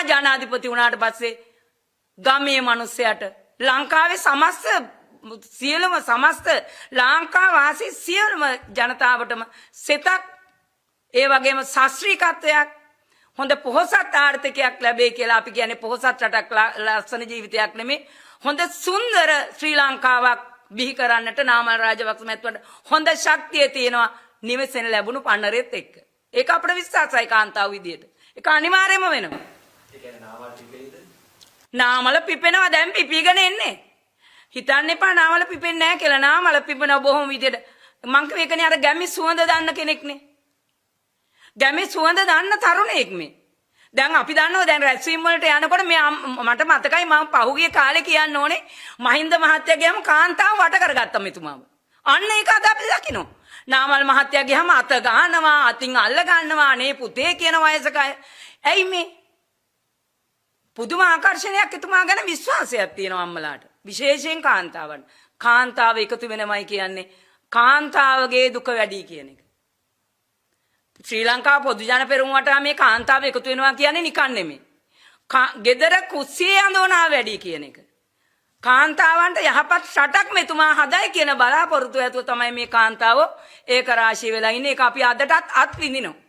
ජනාධිපති වුණාට පස්සේ ගමේ මිනිස්සයාට ලංකාවේ සමස්ත ලංකා වාසී සියලුම ජනතාවටම සෙතක් ඒ වගේම ශාස්ත්‍රීයත්වයක් හොඳ පොහොසත් ආර්ථිකයක් ලැබේ කියලා අපි කියන්නේ පොහොසත් රටක් ලස්සන ජීවිතයක් නෙමෙයි හොඳ සුන්දර ශ්‍රී ලංකාවක් බිහි කරන්නට නාමල් රාජපක්ෂ මැතිතුමාට හොඳ ශක්තිය තියෙනවා නිවෙසෙන් ලැබුණු පන්නරෙත් එක්ක. ඒක අපිට විශ්වාසයි කාන්තාව විදියට. ඒක අනිවාර්යයෙන්ම වෙනවා. ඒ කියන්නේ නාමල් පිපෙයිද? නාමල පිපෙනවා දැන් පිපීගෙන එන්නේ. හිතන්න එපා නාමල පිපෙන්නේ නැහැ කියලා. නාමල පිපෙනවා බොහොම විදියට. මං කිව්ව එකනේ අර ගැමි සුවඳ දාන්න කෙනෙක්නේ. ගැමි සුවඳ දාන්න තරුණයෙක් මේ. දැන් අපි දන්නවා දැන් රැස්වීම වලට යනකොට මට මතකයි මම පහුගිය කාලේ කියන්න ඕනේ මහින්ද මහත්තයා ගියම කාන්තාව වට කරගත්තා මෙතුමාව. අන්න ඒක අද අපි දකිනවා. නාමල් මහත්තයා ගියම අත ගන්නවා අතින් අල්ල ගන්නවා අනේ පුතේ කියන වයසක අය. ඇයි මේ? පුදුම ආකර්ෂණයක් එතුමා ගැන විශ්වාසයක් තියෙනවා අම්මලාට. විශේෂයෙන් කාන්තාවන්. කාන්තාව එකතු වෙනමයි කියන්නේ කාන්තාවගේ දුක වැඩි කියන එක. ශ්‍රී ලංකා පොදු ජන පෙරමුණට මේ කාන්තාව එකතු වෙනවා කියන්නේ නිකන් නෙමෙයි. ගෙදර කුස්සියේ අඳෝනා වැඩි කියන එක. කාන්තාවන්ට යහපත් රටක් මෙතුමා හදයි කියන බලාපොරොත්තු ඇතුව තමයි මේ කාන්තාව ඒක රාශිය වෙලා ඉන්නේ. ඒක අපි අදටත් අත් විඳිනවා.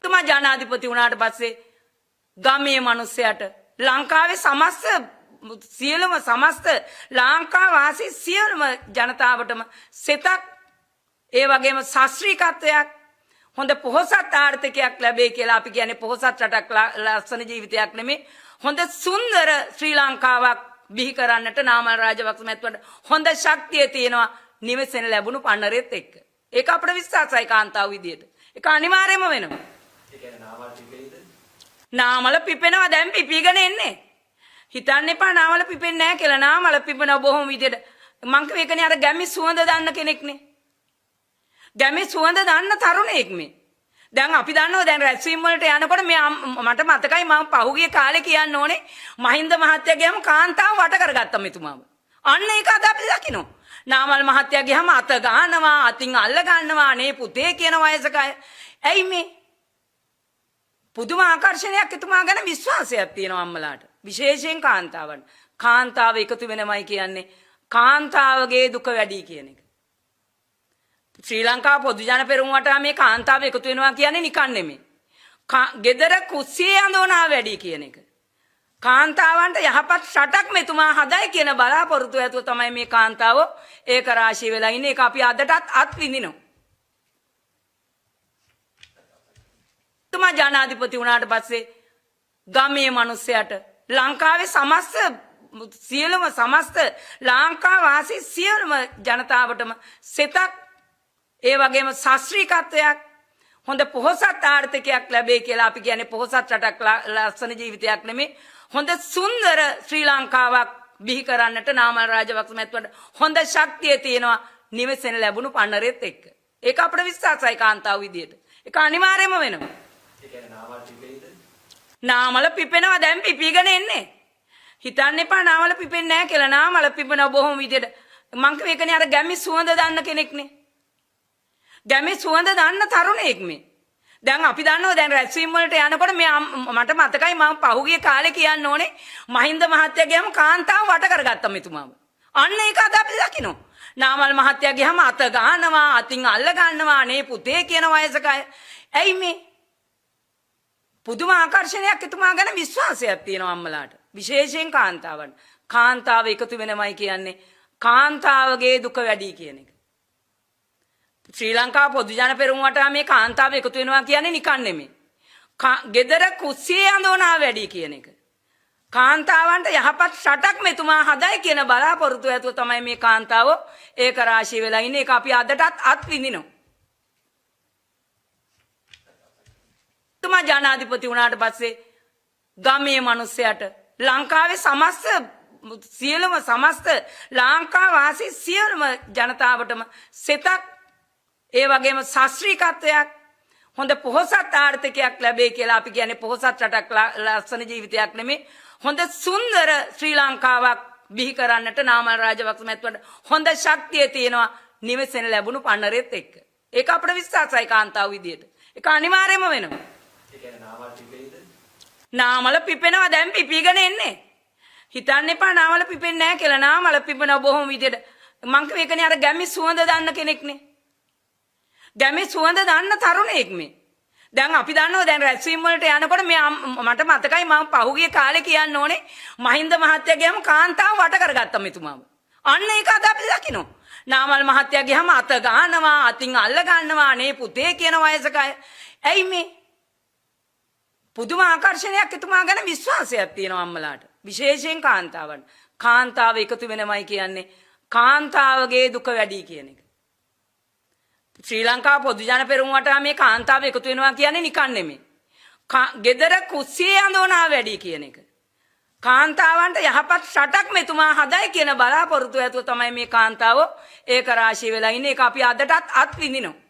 තුමා ජනාධිපති වුණාට පස්සේ ගමේ මිනිස්සයාට ලංකාවේ සමස්ත ලංකා වාසී සියලුම ජනතාවටම සෙතක් ඒ වගේම ශාස්ත්‍රීයත්වයක් හොඳ පොහොසත් ආර්ථිකයක් ලැබේ කියලා අපි කියන්නේ පොහොසත් රටක් ලස්සන ජීවිතයක් නෙමෙයි හොඳ සුන්දර ශ්‍රී ලංකාවක් බිහි කරන්නට නාමල් රාජපක්ෂ මැතිතුමාට හොඳ ශක්තිය තියෙනවා නිවෙසෙන් ලැබුණු පන්නරෙත් එක්ක. ඒක අපිට විශ්වාසයි කාන්තාව විදියට. ඒක අනිවාර්යයෙන්ම වෙනවා. ඒ කියන්නේ නාමල් පිපෙයිද? නාමල පිපෙනවා දැන් පිපීගෙන එන්නේ. හිතන්න එපා නාමල පිපෙන්නේ නැහැ කියලා. නාමල පිපෙනවා බොහොම විදියට. මං කිව්ව එකනේ අර ගැමි සුවඳ දාන්න කෙනෙක්නේ. ගැමි සුවඳ දාන්න තරුණයෙක් මේ. දැන් අපි දන්නවා දැන් රැස්වීම වලට යනකොට මට මතකයි මම පහුගිය කාලේ කියන්න ඕනේ මහින්ද මහත්තයා ගියම කාන්තාව වට කරගත්තා මෙතුමාව. අන්න ඒක අද අපි දකිනවා. නාමල් මහත්තයා ගියම අත ගන්නවා අතින් අල්ල ගන්නවා අනේ පුතේ කියන වයසක අය. ඇයි මේ? පුදුම ආකර්ෂණයක් එතුමා ගැන විශ්වාසයක් තියෙනවා අම්මලාට. විශේෂයෙන් කාන්තාවන්. කාන්තාව එකතු වෙනමයි කියන්නේ කාන්තාවගේ දුක වැඩි කියන එක. ශ්‍රී ලංකා පොදු ජන පෙරමුණට මේ කාන්තාව එකතු වෙනවා කියන්නේ නිකන් නෙමෙයි. ගෙදර කුස්සියේ අඳෝනා වැඩි කියන එක. කාන්තාවන්ට යහපත් රටක් මෙතුමා හදයි කියන බලාපොරොත්තු ඇතුව තමයි මේ කාන්තාව ඒක රාශිය වෙලා ඉන්නේ. ඒක අපි අදටත් අත් විඳිනවා. තුමා ජනාධිපති වුණාට පස්සේ ගමේ මිනිස්සයාට ලංකාවේ සමස්ත ලංකා වාසී සියලුම ජනතාවටම සෙතක් ඒ වගේම ශාස්ත්‍රීයත්වයක් හොඳ පොහොසත් ආර්ථිකයක් ලැබේ කියලා අපි කියන්නේ පොහොසත් රටක් ලස්සන ජීවිතයක් නෙමෙයි හොඳ සුන්දර ශ්‍රී ලංකාවක් බිහි කරන්නට නාමල් රාජපක්ෂ මැතිතුමාට හොඳ ශක්තිය තියෙනවා නිවෙසෙන් ලැබුණු පන්නරෙත් එක්ක. ඒක අපිට විශ්වාසයි කාන්තාව විදියට. ඒක අනිවාර්යයෙන්ම වෙනවා. ඒ කියන්නේ නාමල් පිපෙයිද? නාමල පිපෙනවා දැන් පිපීගෙන එන්නේ. හිතන්න එපා නාමල පිපෙන්නේ නැහැ කියලා. නාමල පිපෙනවා බොහොම විදියට. මං කිව්ව එකනේ අර ගැමි සුවඳ දාන්න කෙනෙක්නේ. ගැමි සුවඳ දාන්න තරුණයෙක් මේ. දැන් අපි දන්නවා දැන් රැස්වීම වලට යනකොට මට මතකයි මම පහුගිය කාලේ කියන්න ඕනේ මහින්ද මහත්තයා ගියම කාන්තාව වට කරගත්තා මෙතුමාව. අන්න ඒක අද අපි දකිනවා. නාමල් මහත්තයා ගියම අත ගන්නවා අතින් අල්ල ගන්නවා අනේ පුතේ කියන වයසක අය. ඇයි මේ? පුදුම ආකර්ෂණයක් එතුමා ගැන විශ්වාසයක් තියෙනවා අම්මලාට. විශේෂයෙන් කාන්තාවන්. කාන්තාව එකතු වෙනමයි කියන්නේ කාන්තාවගේ දුක වැඩි කියන එක. ශ්‍රී ලංකා පොදු ජන පෙරමුණට මේ කාන්තාව එකතු වෙනවා කියන්නේ නිකන් නෙමෙයි. ගෙදර කුස්සියේ අඳෝනා වැඩි කියන එක. කාන්තාවන්ට යහපත් රටක් මෙතුමා හදයි කියන බලාපොරොත්තු ඇතුව තමයි මේ කාන්තාව ඒක රාශිය වෙලා ඉන්නේ. ඒක අපි අදටත් අත් විඳිනවා. තුමා ජනාධිපති වුණාට පස්සේ ගමේ මිනිස්සයාට ලංකාවේ සමස්ත ලංකා වාසී සියලුම ජනතාවටම සෙතක් ඒ වගේම ශාස්ත්‍රීයත්වයක් හොඳ පොහොසත් ආර්ථිකයක් ලැබේ කියලා අපි කියන්නේ පොහොසත් රටක් ලස්සන ජීවිතයක් නෙමෙයි හොඳ සුන්දර ශ්‍රී ලංකාවක් බිහි කරන්නට නාමල් රාජපක්ෂ මැතිතුමාට හොඳ ශක්තිය තියෙනවා නිවෙසෙන් ලැබුණු පන්නරෙත් එක්ක. ඒක අපිට විශ්වාසයි කාන්තාව විදියට. ඒක අනිවාර්යයෙන්ම වෙනවා. ඒ කියන්නේ නාමල් පිපෙයිද? නාමල පිපෙනවා දැන් පිපීගෙන එන්නේ. හිතන්න එපා නාමල පිපෙන්නේ නැහැ කියලා. නාමල පිපෙනවා බොහොම විදියට. මං කිව්ව එකනේ අර ගැමි සුවඳ දාන්න කෙනෙක්නේ. ගැමි සුවඳ දාන්න තරුණයෙක් මේ. දැන් අපි දන්නවා දැන් රැස්වීම වලට යනකොට මේ මට මතකයි මම පහුගිය කාලේ කියන්න ඕනේ මහින්ද මහත්තයා ගියම කාන්තාව වට කරගත්තා මෙතුමාව. අන්න ඒක අද අපි දකිනවා. නාමල් මහත්තයා ගියම අත ගන්නවා, අතින් අල්ල ගන්නවා, අනේ පුතේ කියන වයසක අය. ඇයි මේ? පුදුම ආකර්ෂණයක් එතුමා ගැන විශ්වාසයක් තියෙනවා අම්මලාට. විශේෂයෙන් කාන්තාවන්. කාන්තාව එකතු වෙනමයි කියන්නේ කාන්තාවගේ දුක වැඩි කියන එක. ශ්‍රී ලංකා පොදු ජන පෙරමුණට මේ කාන්තාව එකතු වෙනවා කියන්නේ නිකන් නෙමෙයි. ගෙදර කුස්සියේ අඳෝනා වැඩි කියන එක. කාන්තාවන්ට යහපත් රටක් මෙතුමා හදයි කියන බලාපොරොත්තු ඇතුව තමයි මේ කාන්තාව ඒක රාශිය වෙලා ඉන්නේ. ඒක අපි අදටත් අත් විඳිනවා.